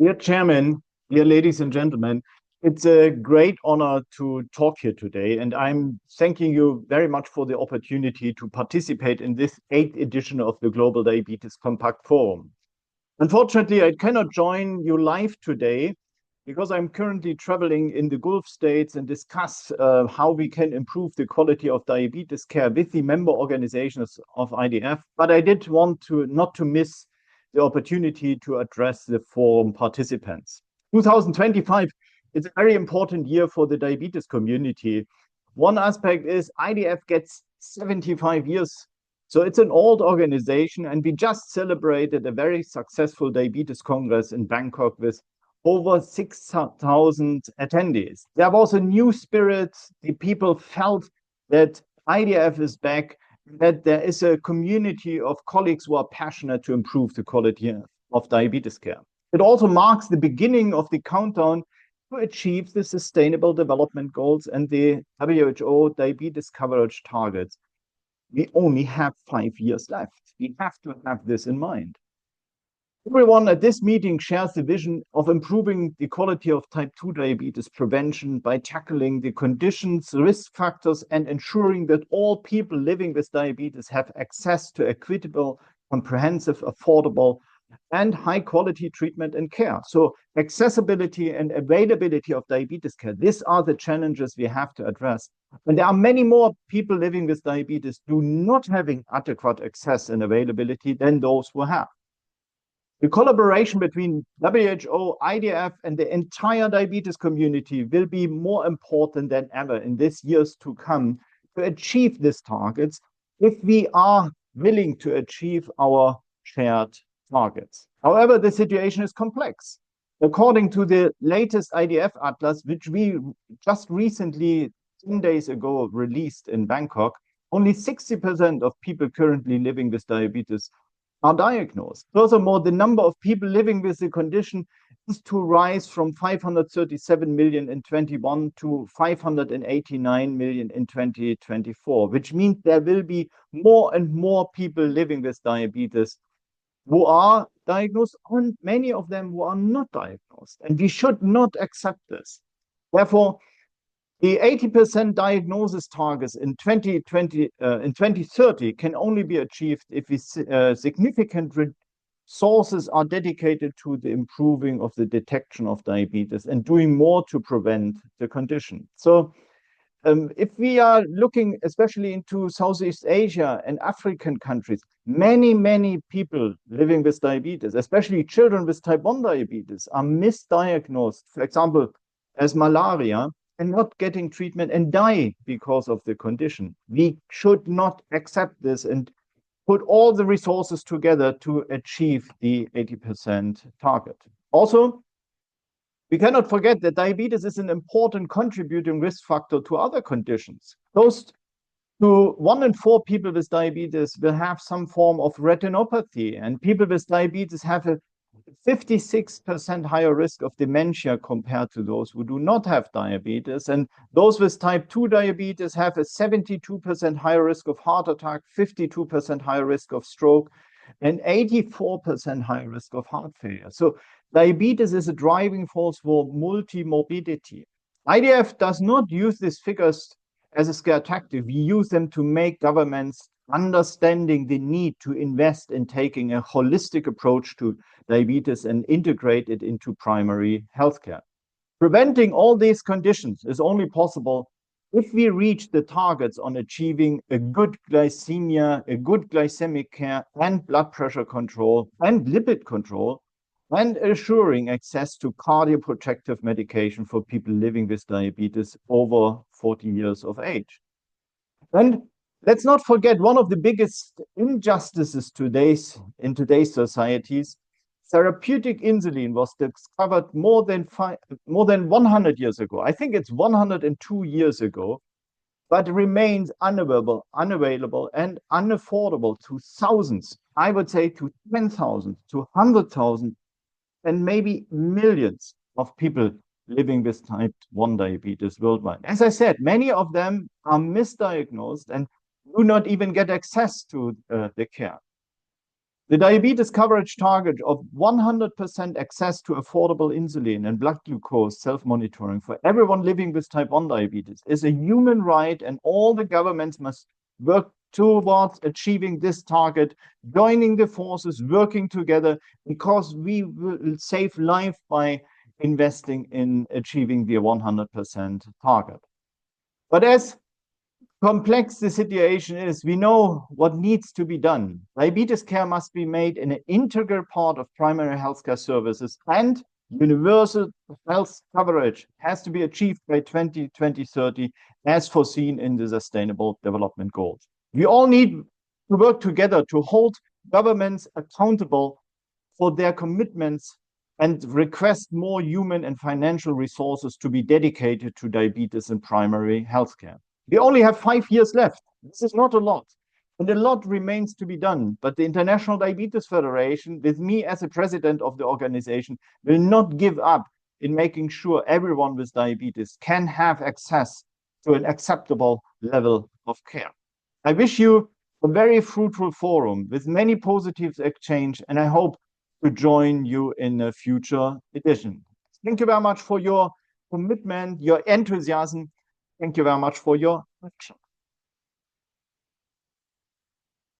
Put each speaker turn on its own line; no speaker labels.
Dear Chairman, dear ladies and gentlemen, it's a great honor to talk here today, and I'm thanking you very much for the opportunity to participate in this eighth edition of the Global Diabetes Compact Forum. Unfortunately, I cannot join you live today because I'm currently traveling in the Gulf states and discuss how we can improve the quality of diabetes care with the member organizations of IDF. But I did want to not to miss the opportunity to address the forum participants. 2025 is a very important year for the diabetes community. One aspect is IDF gets 75 years. So it's an old organization, and we just celebrated a very successful diabetes congress in Bangkok with over 6,000 attendees. There was a new spirit. The people felt that IDF is back, that there is a community of colleagues who are passionate to improve the quality of diabetes care. It also marks the beginning of the countdown to achieve the Sustainable Development Goals and the WHO diabetes coverage targets. We only have 5 years left. We have to have this in mind. Everyone at this meeting shares the vision of improving the quality of type 2 diabetes prevention by tackling the conditions, risk factors, and ensuring that all people living with diabetes have access to equitable, comprehensive, affordable, and high-quality treatment and care. So accessibility and availability of diabetes care, these are the challenges we have to address. And there are many more people living with diabetes do not having adequate access and availability than those who have. The collaboration between WHO, IDF, and the entire diabetes community will be more important than ever in these years to come to achieve these targets if we are willing to achieve our shared targets. However, the situation is complex. According to the latest IDF Atlas, which we just recently, 10 days ago, released in Bangkok, only 60% of people currently living with diabetes are diagnosed. Furthermore, the number of people living with the condition is to rise from 537 million in 21 to 589 million in 2024, which means there will be more and more people living with diabetes who are diagnosed, and many of them who are not diagnosed. And we should not accept this. Therefore, the 80% diagnosis targets in 2030 can only be achieved if significant resources are dedicated to the improving of the detection of diabetes and doing more to prevent the condition. So if we are looking especially into Southeast Asia and African countries, many people living with diabetes, especially children with type 1 diabetes, are misdiagnosed, for example, as malaria, and not getting treatment and die because of the condition. We should not accept this and put all the resources together to achieve the 80% target. Also, we cannot forget that diabetes is an important contributing risk factor to other conditions. Close to 1 in 4 people with diabetes will have some form of retinopathy, and people with diabetes have a 56% higher risk of dementia compared to those who do not have diabetes. And those with type 2 diabetes have a 72% higher risk of heart attack, 52% higher risk of stroke, and 84% higher risk of heart failure. So diabetes is a driving force for multimorbidity. IDF does not use these figures as a scare tactic. We use them to make governments understanding the need to invest in taking a holistic approach to diabetes and integrate it into primary healthcare. Preventing all these conditions is only possible if we reach the targets on achieving a good glycemia, a good glycemic care, and blood pressure control, and lipid control, and assuring access to cardioprotective medication for people living with diabetes over 40 years of age. And let's not forget one of the biggest injustices in today's societies. Therapeutic insulin was discovered more than 100 years ago. I think it's 102 years ago, but remains unavailable and unaffordable to thousands. I would say to 10,000, to 100,000, and maybe millions of people living with type 1 diabetes worldwide. As I said, many of them are misdiagnosed and do not even get access to the care. The diabetes coverage target of 100% access to affordable insulin and blood glucose self-monitoring for everyone living with type 1 diabetes is a human right, and all the governments must work towards achieving this target, joining the forces, working together, because we will save life by investing in achieving the 100% target. But as complex the situation is, we know what needs to be done. Diabetes care must be made an integral part of primary healthcare services, and universal health coverage has to be achieved by 2030, as foreseen in the Sustainable Development Goals. We all need to work together to hold governments accountable for their commitments and request more human and financial resources to be dedicated to diabetes and primary healthcare. We only have 5 years left. This is not a lot. And a lot remains to be done. But the International Diabetes Federation, with me as the president of the organization, will not give up in making sure everyone with diabetes can have access to an acceptable level of care. I wish you a very fruitful forum with many positives exchange, and I hope to join you in a future edition. Thank you very much for your commitment, your enthusiasm. Thank you very much for your action.